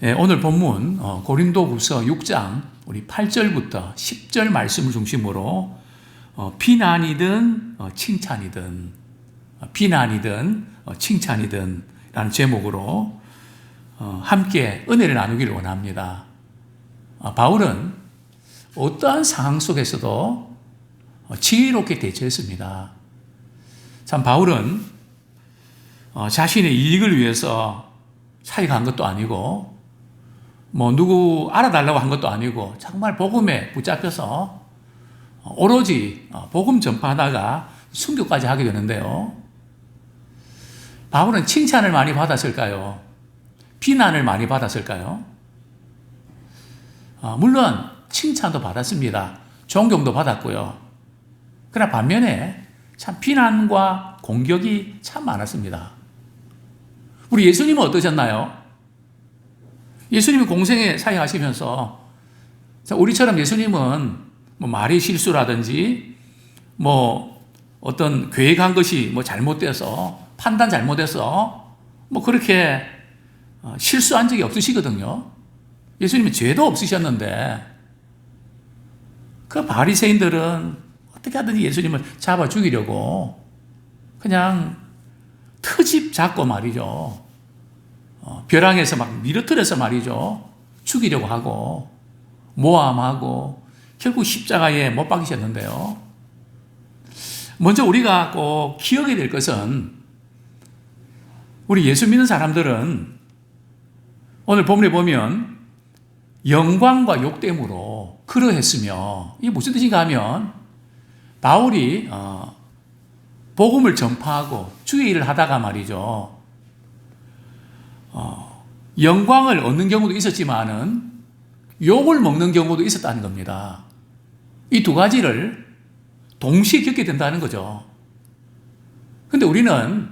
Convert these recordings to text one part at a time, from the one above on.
오늘 본문 고린도후서 6장 우리 8절부터 10절 말씀을 중심으로 비난이든 칭찬이든 라는 제목으로 함께 은혜를 나누기를 원합니다. 바울은 어떠한 상황 속에서도 지혜롭게 대처했습니다. 참 바울은 자신의 이익을 위해서 사역한 것도 아니고 누구 알아달라고 한 것도 아니고 정말 복음에 붙잡혀서 오로지 복음 전파하다가 순교까지 하게 되는데요. 바울은 칭찬을 많이 받았을까요? 비난을 많이 받았을까요? 물론 칭찬도 받았습니다. 존경도 받았고요. 그러나 반면에 참 비난과 공격이 참 많았습니다. 우리 예수님은 어떠셨나요? 예수님이 공생에 사역하시면서 우리처럼 예수님은 말의 실수라든지 어떤 계획한 것이 잘못돼서 판단 잘못해서 그렇게 실수한 적이 없으시거든요. 예수님은 죄도 없으셨는데 그 바리새인들은 어떻게 하든지 예수님을 잡아 죽이려고 그냥 트집 잡고 말이죠. 벼랑에서 막 밀어뜨려서 말이죠. 죽이려고 하고 모함하고 결국 십자가에 못 박이셨는데요. 먼저 우리가 꼭 기억해야 될 것은 우리 예수 믿는 사람들은 오늘 본문에 보면 영광과 욕됨으로 그러했으며 이게 무슨 뜻인가 하면 바울이 복음을 전파하고 주의 일을 하다가 말이죠. 영광을 얻는 경우도 있었지만은 욕을 먹는 경우도 있었다는 겁니다. 이 두 가지를 동시에 겪게 된다는 거죠. 그런데 우리는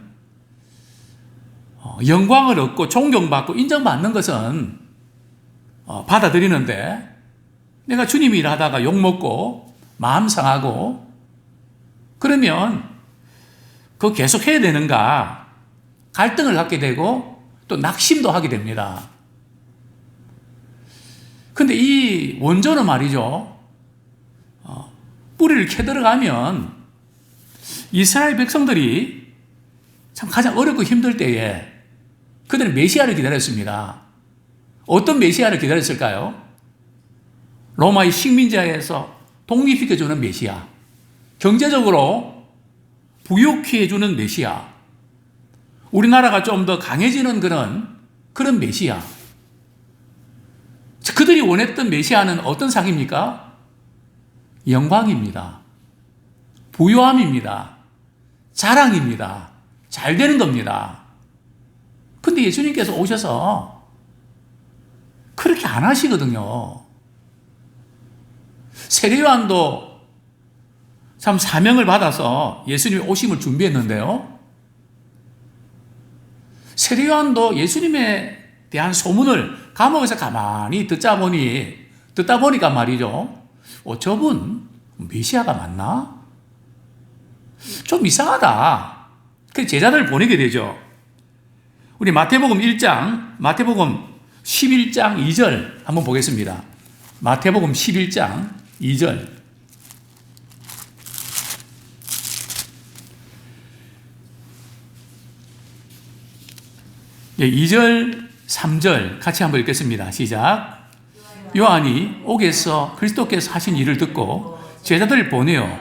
영광을 얻고 존경받고 인정받는 것은 받아들이는데 내가 주님이 일하다가 욕먹고 마음 상하고 그러면 그거 계속 해야 되는가 갈등을 갖게 되고 또 낙심도 하게 됩니다. 근데 이 원조는 말이죠. 뿌리를 캐들어가면 이스라엘 백성들이 참 가장 어렵고 힘들 때에 그들은 메시아를 기다렸습니다. 어떤 메시아를 기다렸을까요? 로마의 식민지하에서 독립시켜주는 메시아. 경제적으로 부유케 해주는 메시아. 우리나라가 좀 더 강해지는 그런 메시아. 그들이 원했던 메시아는 어떤 상입니까? 영광입니다. 부요함입니다. 자랑입니다. 잘 되는 겁니다. 근데 예수님께서 오셔서 그렇게 안 하시거든요. 세례요한도 참 사명을 받아서 예수님이 오심을 준비했는데요. 세례요한도 예수님에 대한 소문을 감옥에서 가만히 듣다 보니까 말이죠. 저분 메시아가 맞나? 좀 이상하다. 그래서 제자들을 보내게 되죠. 우리 마태복음 11장 2절 한번 보겠습니다. 마태복음 11장 2절. 예, 2절, 3절 같이 한번 읽겠습니다. 시작. 요한이 옥에서 그리스도께서 하신 일을 듣고 제자들을 보내어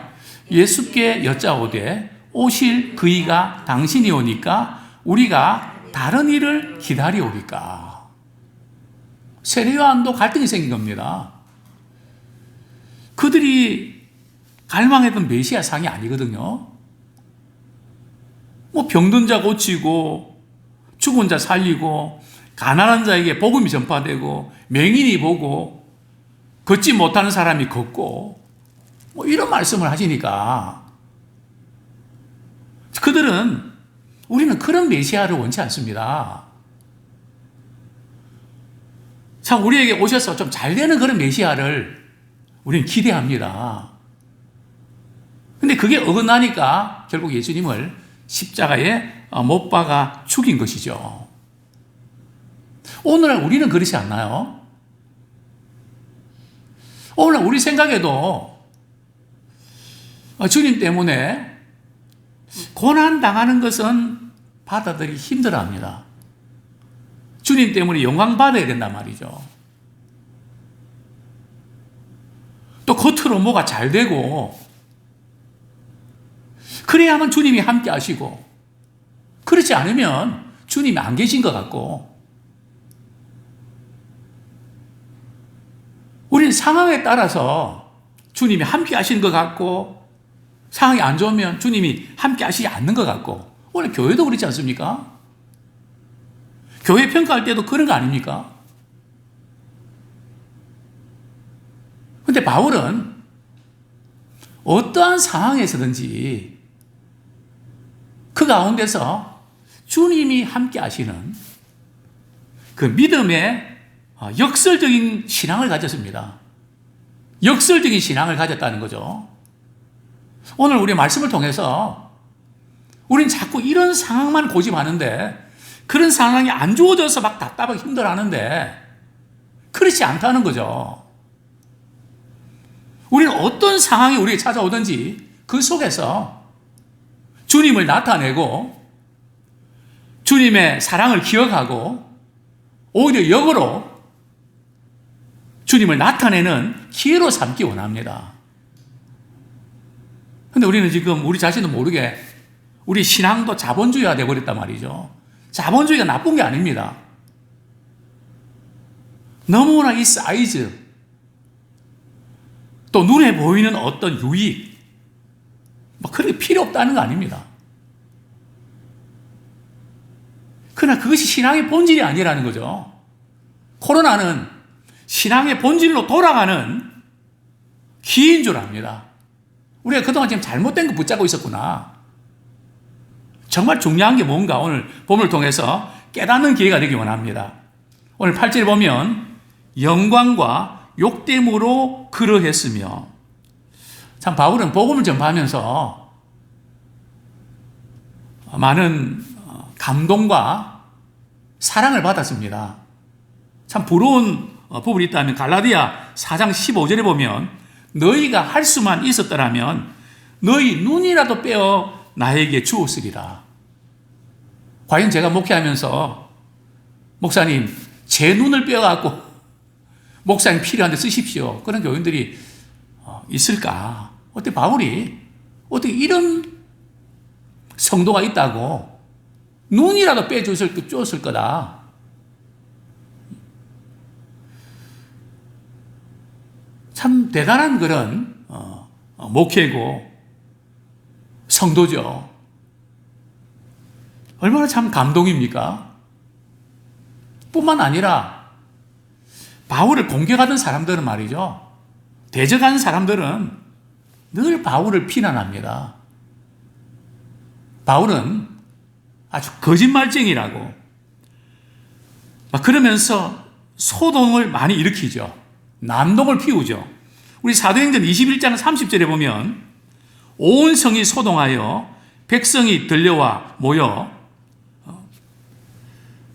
예수께 여짜오되 오실 그이가 당신이 오니까 우리가 다른 일을 기다리오리까. 세례요한도 갈등이 생긴 겁니다. 그들이 갈망했던 메시아 상이 아니거든요. 병든 자 고치고 죽은 자 살리고 가난한 자에게 복음이 전파되고 맹인이 보고 걷지 못하는 사람이 걷고 이런 말씀을 하시니까 우리는 그런 메시아를 원치 않습니다. 참 우리에게 오셔서 좀 잘 되는 그런 메시아를 우리는 기대합니다. 근데 그게 어긋나니까 결국 예수님을 십자가에 못 박아 죽인 것이죠. 오늘날 우리는 그렇지 않나요? 오늘날 우리 생각에도 주님 때문에 고난당하는 것은 받아들이기 힘들어합니다. 주님 때문에 영광 받아야 된단 말이죠. 또 겉으로 뭐가 잘 되고 그래야만 주님이 함께 하시고, 그렇지 않으면 주님이 안 계신 것 같고, 우리는 상황에 따라서 주님이 함께 하시는 것 같고, 상황이 안 좋으면 주님이 함께 하시지 않는 것 같고, 오늘 교회도 그렇지 않습니까? 교회 평가할 때도 그런 거 아닙니까? 근데 바울은 어떠한 상황에서든지 그 가운데서 주님이 함께 하시는 그 믿음의 역설적인 신앙을 가졌습니다. 역설적인 신앙을 가졌다는 거죠. 오늘 우리 말씀을 통해서 우린 자꾸 이런 상황만 고집하는데, 그런 상황이 안 주어져서 막 답답하고 힘들어하는데 그렇지 않다는 거죠. 우리는 어떤 상황이 우리에게 찾아오든지 그 속에서 주님을 나타내고 주님의 사랑을 기억하고 오히려 역으로 주님을 나타내는 기회로 삼기 원합니다. 근데 우리는 지금 우리 자신도 모르게 우리 신앙도 자본주의가 되어버렸단 말이죠. 자본주의가 나쁜 게 아닙니다. 너무나 이 사이즈, 또 눈에 보이는 어떤 유익, 그렇게 필요 없다는 거 아닙니다. 그러나 그것이 신앙의 본질이 아니라는 거죠. 코로나는 신앙의 본질로 돌아가는 기회인 줄 압니다. 우리가 그동안 지금 잘못된 거 붙잡고 있었구나. 정말 중요한 게 뭔가 오늘 본문을 통해서 깨닫는 기회가 되기 원합니다. 오늘 8절에 보면 영광과 욕됨으로 그러했으며, 참 바울은 복음을 전파하면서 많은 감동과 사랑을 받았습니다. 참 부러운 부분이 있다면 갈라디아 4장 15절에 보면 너희가 할 수만 있었더라면 너희 눈이라도 빼어 나에게 주었으리라. 과연 제가 목회하면서 목사님 제 눈을 빼어갖고 목사님 필요한데 쓰십시오, 그런 교인들이 있을까? 어떻게 바울이 어떻게 이런 성도가 있다고 눈이라도 빼줬을 거다. 참 대단한 그런 목회고 성도죠. 얼마나 참 감동입니까? 뿐만 아니라 바울을 공격하던 사람들은 말이죠, 대적하는 사람들은 늘 바울을 비난합니다. 바울은 아주 거짓말쟁이라고 그러면서 소동을 많이 일으키죠. 난동을 피우죠. 우리 사도행전 21장 30절에 보면 온 성이 소동하여 백성이 들려와 모여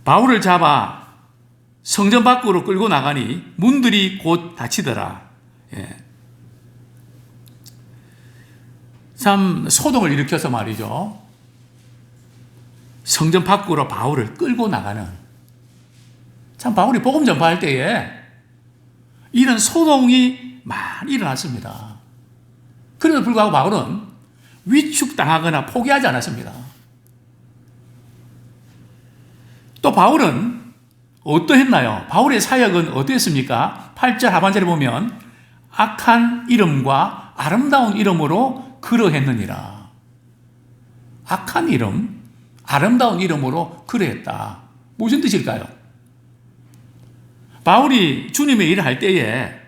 바울을 잡아 성전 밖으로 끌고 나가니 문들이 곧 닫히더라. 예. 참 소동을 일으켜서 말이죠, 성전 밖으로 바울을 끌고 나가는, 참 바울이 복음 전파할 때에 이런 소동이 많이 일어났습니다. 그럼에도 불구하고 바울은 위축당하거나 포기하지 않았습니다. 또 바울은 어떠했나요? 바울의 사역은 어떠했습니까? 8절 하반절에 보면 악한 이름과 아름다운 이름으로 그러했느니라. 악한 이름, 아름다운 이름으로 그러했다. 무슨 뜻일까요? 바울이 주님의 일을 할 때에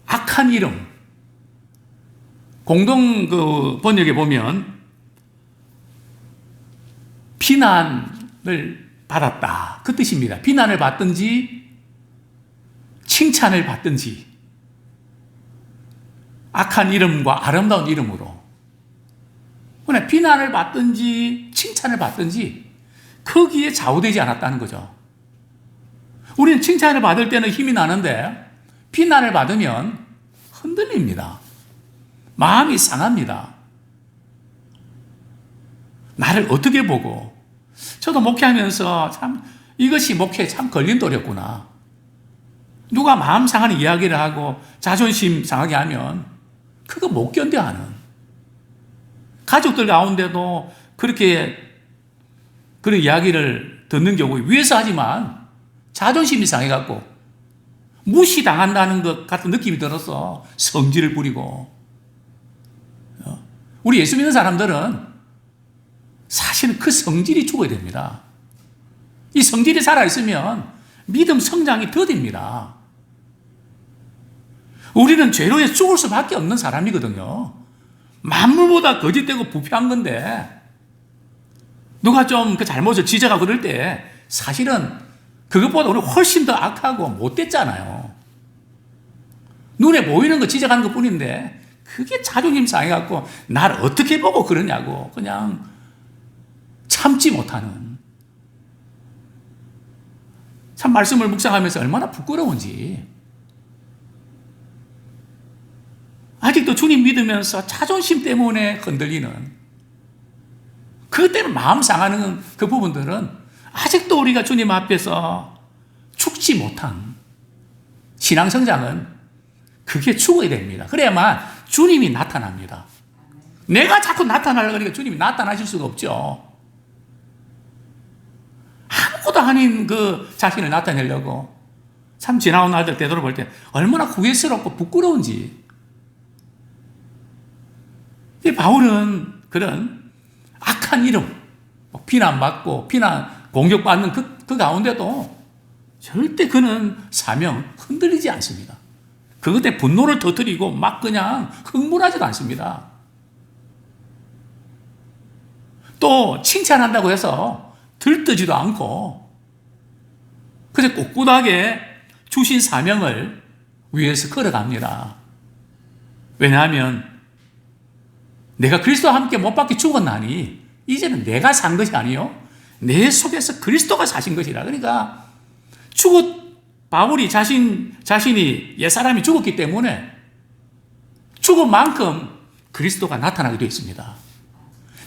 악한 이름, 공동 번역에 보면 비난을 받았다, 그 뜻입니다. 비난을 받든지 칭찬을 받든지 악한 이름과 아름다운 이름으로, 비난을 받든지 칭찬을 받든지 거기에 좌우되지 않았다는 거죠. 우리는 칭찬을 받을 때는 힘이 나는데 비난을 받으면 흔들립니다. 마음이 상합니다. 나를 어떻게 보고. 저도 목회하면서 참 이것이 목회에 참 걸림돌이었구나. 누가 마음 상하는 이야기를 하고 자존심 상하게 하면 그거 못 견뎌하는, 가족들 가운데도 그렇게 그런 이야기를 듣는 경우 위에서 하지만 자존심이 상해갖고 무시당한다는 것 같은 느낌이 들어서 성질을 부리고. 우리 예수 믿는 사람들은 사실은 그 성질이 죽어야 됩니다. 이 성질이 살아있으면 믿음 성장이 더딥니다. 우리는 죄로 인해 죽을 수밖에 없는 사람이거든요. 만물보다 거짓되고 부패한 건데 누가 좀 그 잘못을 지적하고 그럴 때 사실은 그것보다 우리 훨씬 더 악하고 못됐잖아요. 눈에 보이는 거 지적하는 것 뿐인데 그게 자존심 상해갖고 나를 어떻게 보고 그러냐고 그냥 참지 못하는. 참 말씀을 묵상하면서 얼마나 부끄러운지. 아직도 주님 믿으면서 자존심 때문에 흔들리는, 그것 때문에 마음 상하는 그 부분들은 아직도 우리가 주님 앞에서 죽지 못한 신앙 성장은 그게 죽어야 됩니다. 그래야만 주님이 나타납니다. 내가 자꾸 나타나려고 하니까 주님이 나타나실 수가 없죠. 아무것도 아닌 그 자신을 나타내려고 참 지나온 날들 되돌아볼 때 얼마나 후회스럽고 부끄러운지. 이 바울은 그런 악한 이름, 비난받고 공격받는 그 가운데도 절대 그는 사명 흔들리지 않습니다. 그것 때문에 분노를 터뜨리고 막 그냥 흥분하지도 않습니다. 또 칭찬한다고 해서 들뜨지도 않고 그래서 꿋꿋하게 주신 사명을 위해서 걸어갑니다. 왜냐하면 내가 그리스도와 함께 못 박혀 죽었나니 이제는 내가 산 것이 아니요 내 속에서 그리스도가 사신 것이라. 그러니까 바울이 자신이 옛사람이 죽었기 때문에 죽은 만큼 그리스도가 나타나게 되어 있습니다.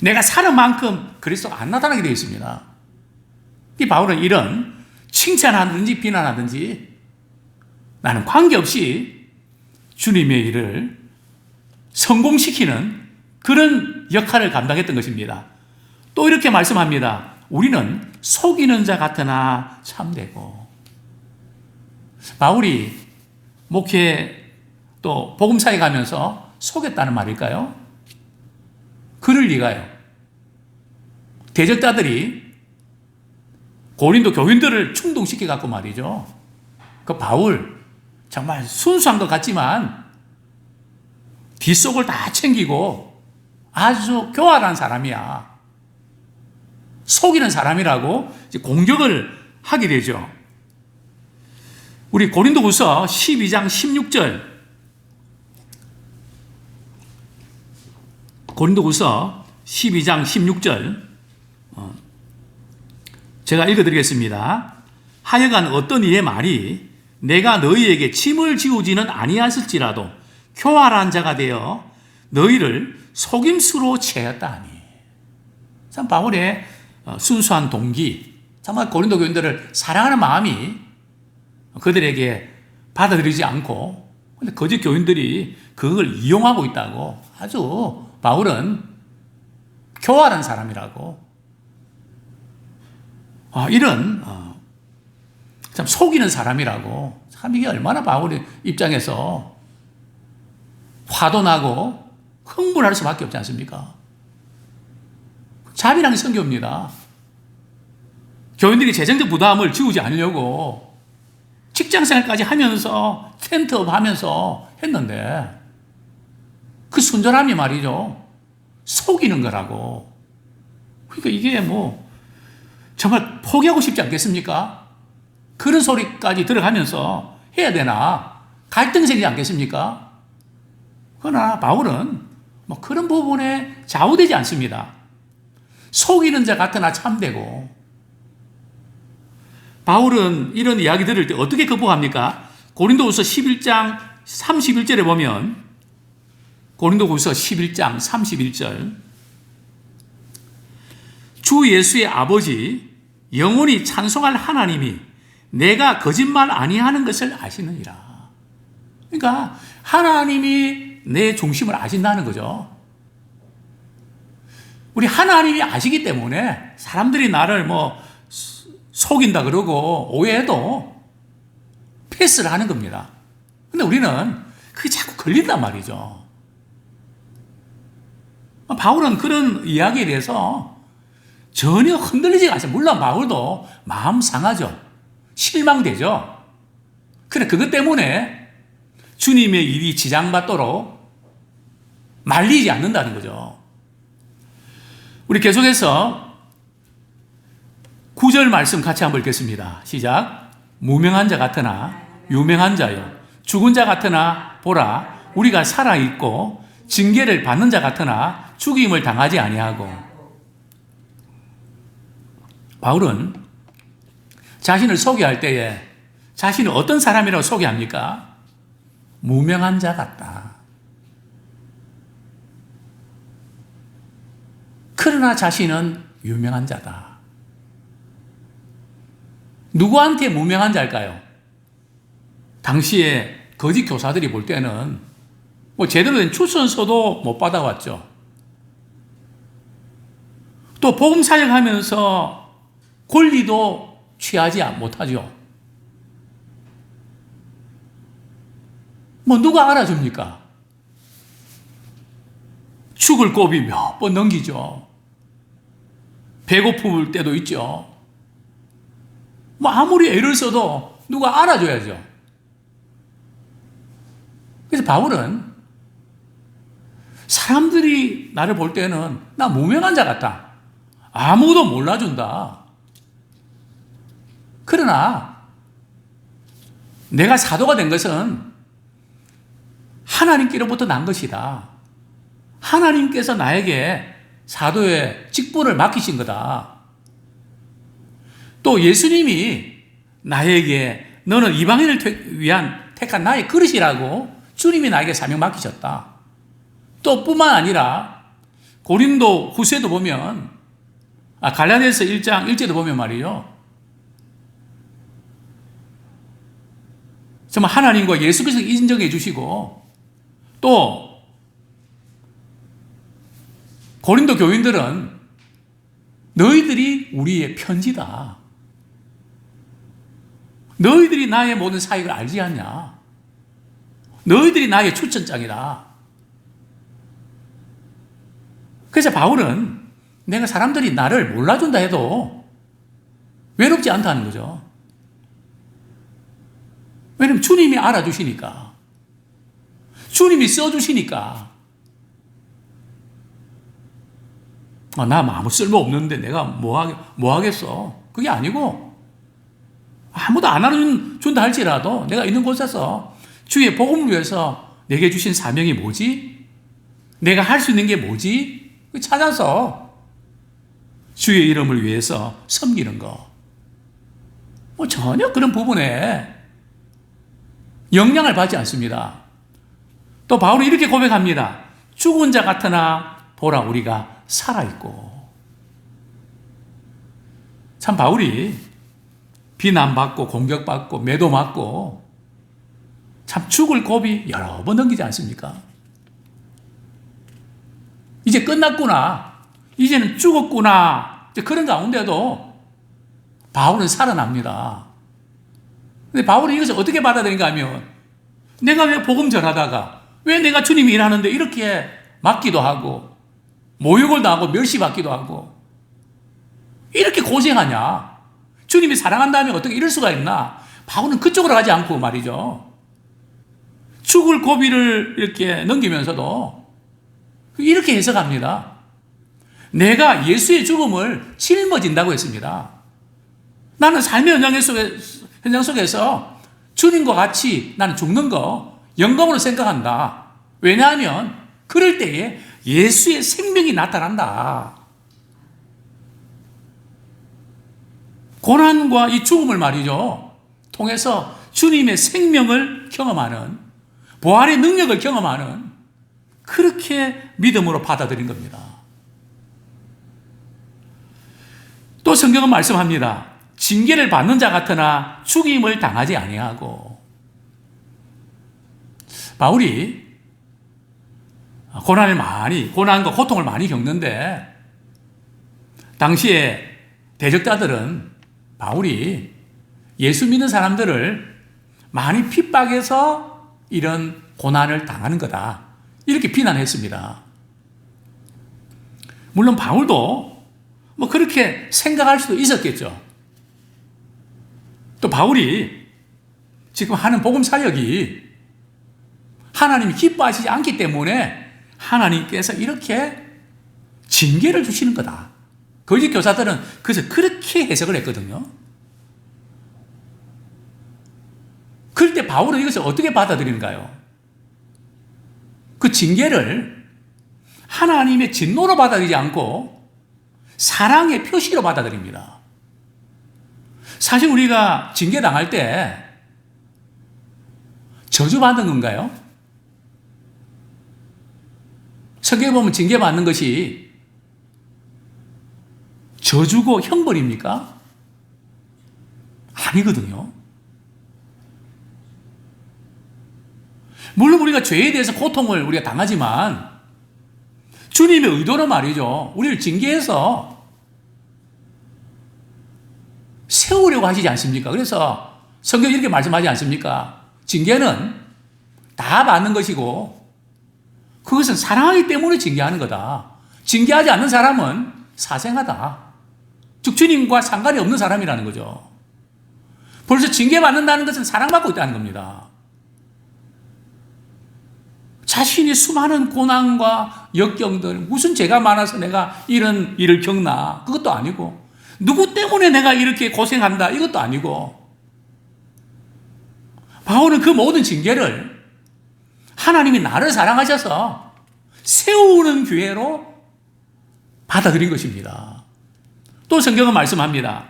내가 사는 만큼 그리스도가 안 나타나게 되어 있습니다. 이 바울은 이런 칭찬하든지 비난하든지 나는 관계없이 주님의 일을 성공시키는 그런 역할을 감당했던 것입니다. 또 이렇게 말씀합니다. 우리는 속이는 자 같으나 참되고. 바울이 목회 또 복음사에 가면서 속였다는 말일까요? 그럴 리가요. 대적자들이 고린도 교인들을 충동시켜 갖고 말이죠. 그 바울 정말 순수한 것 같지만 뒷속을 다 챙기고 아주 교활한 사람이야, 속이는 사람이라고 공격을 하게 되죠. 우리 고린도후서 12장 16절, 고린도후서 12장 16절 제가 읽어드리겠습니다. 하여간 어떤 이의 말이 내가 너희에게 침을 지우지는 아니하실지라도 교활한 자가 되어 너희를 속임수로 채였다 하니. 참 바울의 순수한 동기, 정말 고린도 교인들을 사랑하는 마음이 그들에게 받아들이지 않고 근데 거짓 교인들이 그걸 이용하고 있다고 아주 바울은 교활한 사람이라고 이런 참 속이는 사람이라고. 참 이게 얼마나 바울의 입장에서 화도 나고 흥분할 수밖에 없지 않습니까? 자비랑 성교입니다. 교인들이 재정적 부담을 지우지 않으려고 직장생활까지 하면서 텐트업 하면서 했는데 그 순전함이 말이죠, 속이는 거라고. 그러니까 이게 뭐 정말 포기하고 싶지 않겠습니까? 그런 소리까지 들어가면서 해야 되나 갈등이 생기지 않겠습니까? 그러나 바울은 뭐 그런 부분에 좌우되지 않습니다. 속이는 자 같으나 참되고 바울은 이런 이야기 들을 때 어떻게 극복합니까? 고린도후서 11장 31절에 보면 고린도후서 11장 31절 주 예수의 아버지 영원히 찬송할 하나님이 내가 거짓말 아니하는 것을 아시느니라. 그러니까 하나님이 내 중심을 아신다는 거죠. 우리 하나님이 아시기 때문에 사람들이 나를 속인다 그러고 오해해도 패스를 하는 겁니다. 근데 우리는 그게 자꾸 걸린단 말이죠. 바울은 그런 이야기에 대해서 전혀 흔들리지가 않아요. 물론 바울도 마음 상하죠. 실망되죠. 그래, 그것 때문에 주님의 일이 지장받도록 말리지 않는다는 거죠. 우리 계속해서 9절 말씀 같이 한번 읽겠습니다. 시작. 무명한 자 같으나 유명한 자요. 죽은 자 같으나 보라, 우리가 살아있고 징계를 받는 자 같으나 죽임을 당하지 아니하고. 바울은 자신을 소개할 때에 자신을 어떤 사람이라고 소개합니까? 무명한 자 같다. 그러나 자신은 유명한 자다. 누구한테 무명한 자일까요? 당시에 거짓 교사들이 볼 때는 제대로 된 추천서도 못 받아왔죠. 또 복음 사역하면서 권리도 취하지 못하죠. 누가 알아줍니까? 죽을 고비 몇 번 넘기죠. 배고플 때도 있죠. 아무리 애를 써도 누가 알아줘야죠. 그래서 바울은 사람들이 나를 볼 때는 나 무명한 자 같다. 아무도 몰라준다. 그러나 내가 사도가 된 것은 하나님께로부터 난 것이다. 하나님께서 나에게 사도의 직분을 맡기신 거다. 또 예수님이 나에게 너는 이방인을 위한 택한 나의 그릇이라고 주님이 나에게 사명 맡기셨다. 또 뿐만 아니라 고린도 후서에도 보면 갈라디아서 1장 1절도 보면 말이죠. 정말 하나님과 예수 그리스도 인정해 주시고 또 고린도 교인들은 너희들이 우리의 편지다. 너희들이 나의 모든 사역을 알지 않냐. 너희들이 나의 추천장이다. 그래서 바울은 내가 사람들이 나를 몰라준다 해도 외롭지 않다는 거죠. 왜냐면 주님이 알아주시니까. 주님이 써주시니까. 나 아무 쓸모 없는데 내가 뭐 하겠어. 그게 아니고 아무도 안 알아준다 할지라도 내가 있는 곳에서 주의 복음을 위해서 내게 주신 사명이 뭐지? 내가 할 수 있는 게 뭐지? 찾아서 주의 이름을 위해서 섬기는 거. 전혀 그런 부분에 영향을 받지 않습니다. 또 바울은 이렇게 고백합니다. 죽은 자 같으나 보라 우리가 살아있고. 참 바울이 비난받고 공격받고 매도맞고 참 죽을 고비 여러 번 넘기지 않습니까? 이제 끝났구나. 이제는 죽었구나. 그런 가운데도 바울은 살아납니다. 근데 바울이 이것을 어떻게 받아들인가 하면 내가 왜 복음 전하다가 왜 내가 주님이 일하는데 이렇게 맞기도 하고 모욕을 당하고 멸시받기도 하고 이렇게 고생하냐. 주님이 사랑한다면 어떻게 이럴 수가 있나. 바울은 그쪽으로 가지 않고 말이죠. 죽을 고비를 이렇게 넘기면서도 이렇게 해석합니다. 내가 예수의 죽음을 짊어진다고 했습니다. 나는 삶의 현장 속에서 주님과 같이 나는 죽는 거 영광으로 생각한다. 왜냐하면 그럴 때에 예수의 생명이 나타난다. 고난과 이 죽음을 말이죠. 통해서 주님의 생명을 경험하는, 부활의 능력을 경험하는, 그렇게 믿음으로 받아들인 겁니다. 또 성경은 말씀합니다. 징계를 받는 자 같으나 죽임을 당하지 아니하고. 바울이 고난과 고통을 많이 겪는데, 당시에 대적자들은 바울이 예수 믿는 사람들을 많이 핍박해서 이런 고난을 당하는 거다, 이렇게 비난했습니다. 물론 바울도 뭐 그렇게 생각할 수도 있었겠죠. 또 바울이 지금 하는 복음 사역이 하나님이 기뻐하시지 않기 때문에 하나님께서 이렇게 징계를 주시는 거다. 거짓 교사들은 그래서 그렇게 해석을 했거든요. 그럴 때 바울은 이것을 어떻게 받아들이는가요? 그 징계를 하나님의 진노로 받아들이지 않고 사랑의 표시로 받아들입니다. 사실 우리가 징계당할 때 저주받는 건가요? 성경에 보면 징계받는 것이 저주고 형벌입니까? 아니거든요. 물론 우리가 죄에 대해서 고통을 우리가 당하지만 주님의 의도는 말이죠, 우리를 징계해서 세우려고 하시지 않습니까? 그래서 성경이 이렇게 말씀하지 않습니까? 징계는 다 받는 것이고 그것은 사랑하기 때문에 징계하는 거다. 징계하지 않는 사람은 사생하다. 즉 주님과 상관이 없는 사람이라는 거죠. 벌써 징계받는다는 것은 사랑받고 있다는 겁니다. 자신이 수많은 고난과 역경들, 무슨 죄가 많아서 내가 이런 일을 겪나, 그것도 아니고, 누구 때문에 내가 이렇게 고생한다, 이것도 아니고, 바울은 그 모든 징계를 하나님이 나를 사랑하셔서 세우는 기회로 받아들인 것입니다. 또 성경은 말씀합니다.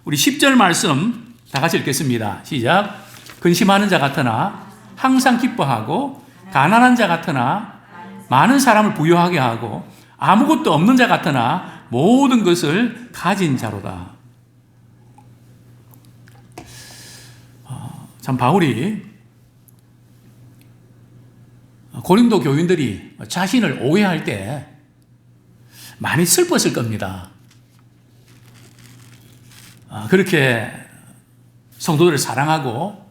우리 10절 말씀 다 같이 읽겠습니다. 시작. 근심하는 자 같으나 항상 기뻐하고, 가난한 자 같으나 많은 사람을 부유하게 하고, 아무것도 없는 자 같으나 모든 것을 가진 자로다. 참 바울이 고린도 교인들이 자신을 오해할 때 많이 슬펐을 겁니다. 그렇게 성도들을 사랑하고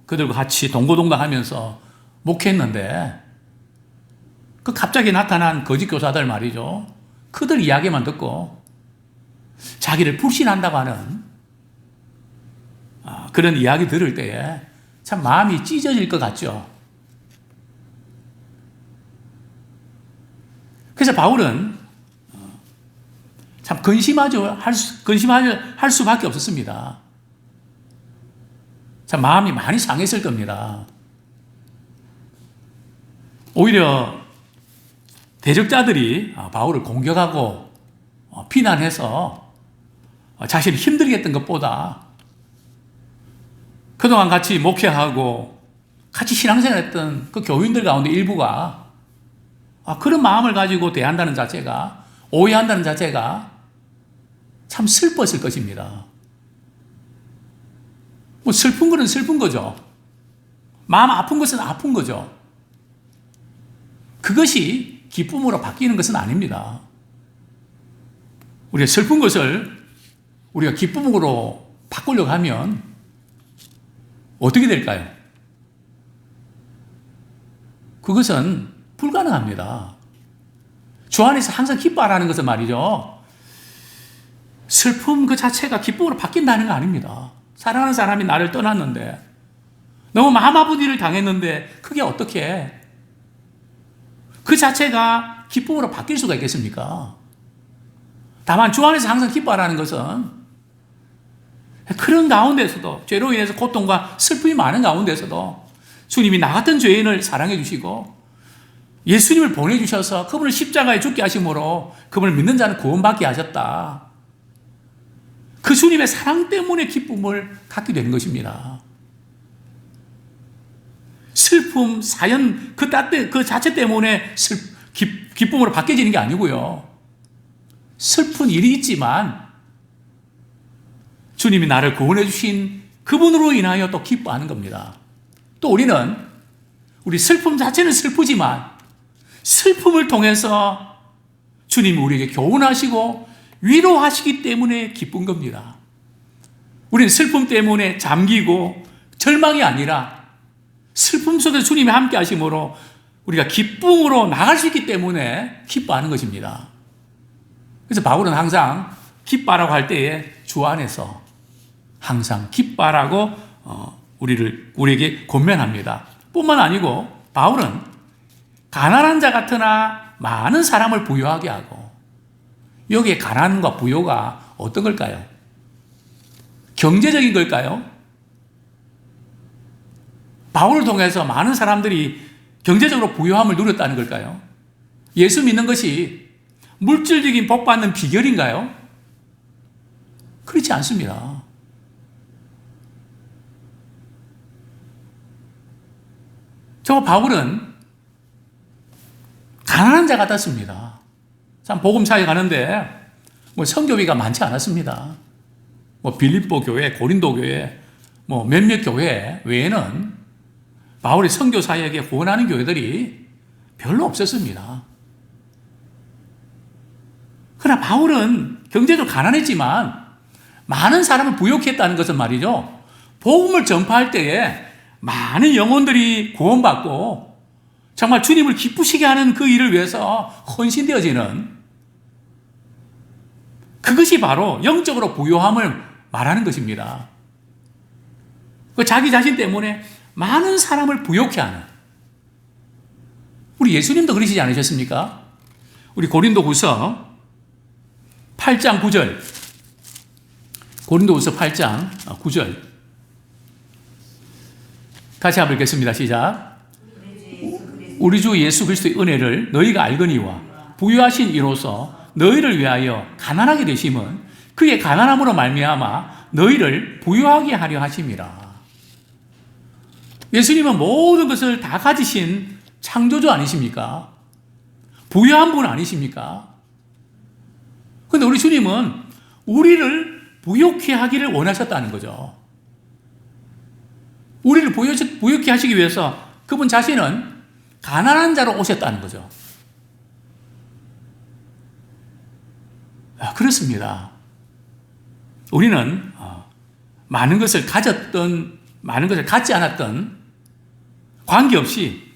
그들과 같이 동고동락하면서 목회했는데 그 갑자기 나타난 거짓 교사들 말이죠. 그들 이야기만 듣고 자기를 불신한다고 하는 그런 이야기 들을 때에 참 마음이 찢어질 것 같죠. 그래서 바울은 참 근심할 수밖에 없었습니다. 참 마음이 많이 상했을 겁니다. 오히려 대적자들이 바울을 공격하고 비난해서 자신이 힘들게 했던 것보다 그동안 같이 목회하고 같이 신앙생활했던 그 교인들 가운데 일부가 그런 마음을 가지고 대한다는 자체가, 오해한다는 자체가 참 슬펐을 것입니다. 뭐 슬픈 거는 슬픈 거죠. 마음 아픈 것은 아픈 거죠. 그것이 기쁨으로 바뀌는 것은 아닙니다. 우리가 슬픈 것을 우리가 기쁨으로 바꾸려고 하면 어떻게 될까요? 그것은 불가능합니다. 주 안에서 항상 기뻐하라는 것은 말이죠, 슬픔 그 자체가 기쁨으로 바뀐다는 거 아닙니다. 사랑하는 사람이 나를 떠났는데, 너무 마음 아픈 일을 당했는데 그게 어떻게 그 자체가 기쁨으로 바뀔 수가 있겠습니까? 다만 주 안에서 항상 기뻐하라는 것은 그런 가운데서도, 죄로 인해서 고통과 슬픔이 많은 가운데서도 주님이 나 같은 죄인을 사랑해 주시고 예수님을 보내주셔서 그분을 십자가에 죽게 하심으로 그분을 믿는 자는 구원받게 하셨다. 그 주님의 사랑 때문에 기쁨을 갖게 되는 것입니다. 슬픔, 사연, 그 자체 때문에 기쁨으로 바뀌어지는 게 아니고요. 슬픈 일이 있지만 주님이 나를 구원해 주신 그분으로 인하여 또 기뻐하는 겁니다. 또 우리는 우리 슬픔 자체는 슬프지만 슬픔을 통해서 주님이 우리에게 교훈하시고 위로하시기 때문에 기쁜 겁니다. 우리는 슬픔 때문에 잠기고 절망이 아니라 슬픔 속에서 주님이 함께 하심으로 우리가 기쁨으로 나갈 수 있기 때문에 기뻐하는 것입니다. 그래서 바울은 항상 기뻐하라고 할 때에 주 안에서 항상 기뻐하라고 우리에게 권면합니다. 뿐만 아니고 바울은 가난한 자 같으나 많은 사람을 부유하게 하고, 여기에 가난과 부유가 어떤 걸까요? 경제적인 걸까요? 바울을 통해서 많은 사람들이 경제적으로 부유함을 누렸다는 걸까요? 예수 믿는 것이 물질적인 복 받는 비결인가요? 그렇지 않습니다. 저 바울은 가난한 자 같았습니다. 참 복음사에 가는데 선교비가 많지 않았습니다. 빌립보 교회, 고린도 교회, 몇몇 교회 외에는 바울이 선교 사역에 후원하는 교회들이 별로 없었습니다. 그러나 바울은 경제적으로 가난했지만 많은 사람을 부욕해 했다는 것은 말이죠, 복음을 전파할 때에 많은 영혼들이 구원받고 정말 주님을 기쁘시게 하는 그 일을 위해서 헌신되어지는, 그것이 바로 영적으로 부유함을 말하는 것입니다. 자기 자신 때문에 많은 사람을 부욕해 하는, 우리 예수님도 그러시지 않으셨습니까? 우리 고린도후서 8장 9절, 고린도후서 8장 9절 같이 한번 읽겠습니다. 시작. 우리 주 예수 그리스도의 은혜를 너희가 알거니와 부유하신 이로써 너희를 위하여 가난하게 되심은 그의 가난함으로 말미암아 너희를 부유하게 하려 하심이라. 예수님은 모든 것을 다 가지신 창조주 아니십니까? 부유한 분 아니십니까? 그런데 우리 주님은 우리를 부유케 하기를 원하셨다는 거죠. 우리를 부유케 하시기 위해서 그분 자신은 가난한 자로 오셨다는 거죠. 그렇습니다. 우리는 많은 것을 가졌던, 많은 것을 갖지 않았던 관계없이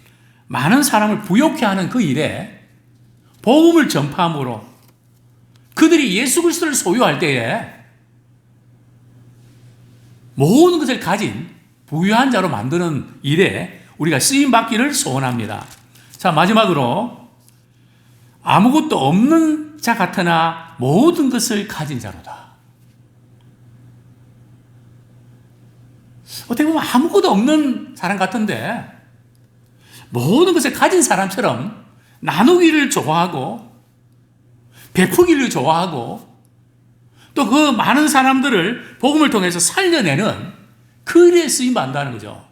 많은 사람을 부욕해 하는 그 일에 복음을 전파함으로 그들이 예수 그리스도를 소유할 때에 모든 것을 가진 부유한 자로 만드는 일에 우리가 쓰임받기를 소원합니다. 자, 마지막으로 아무것도 없는 자 같으나 모든 것을 가진 자로다. 어떻게 보면 아무것도 없는 사람 같은데 모든 것을 가진 사람처럼 나누기를 좋아하고 베푸기를 좋아하고 또 그 많은 사람들을 복음을 통해서 살려내는 그 일에 쓰임받는다는 거죠.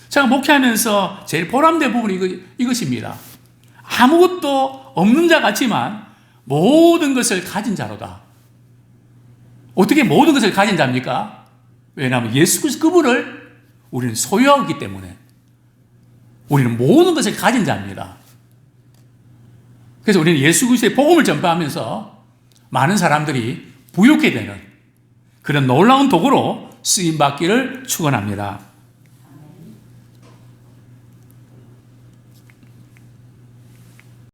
제가 목회하면서 제일 보람된 부분이 이것입니다. 아무것도 없는 자 같지만 모든 것을 가진 자로다. 어떻게 모든 것을 가진 자입니까? 왜냐하면 예수 그리스도 그분을 우리는 소유하고 있기 때문에 우리는 모든 것을 가진 자입니다. 그래서 우리는 예수 그리스도의 복음을 전파하면서 많은 사람들이 부유케 되는 그런 놀라운 도구로 쓰임받기를 축원합니다.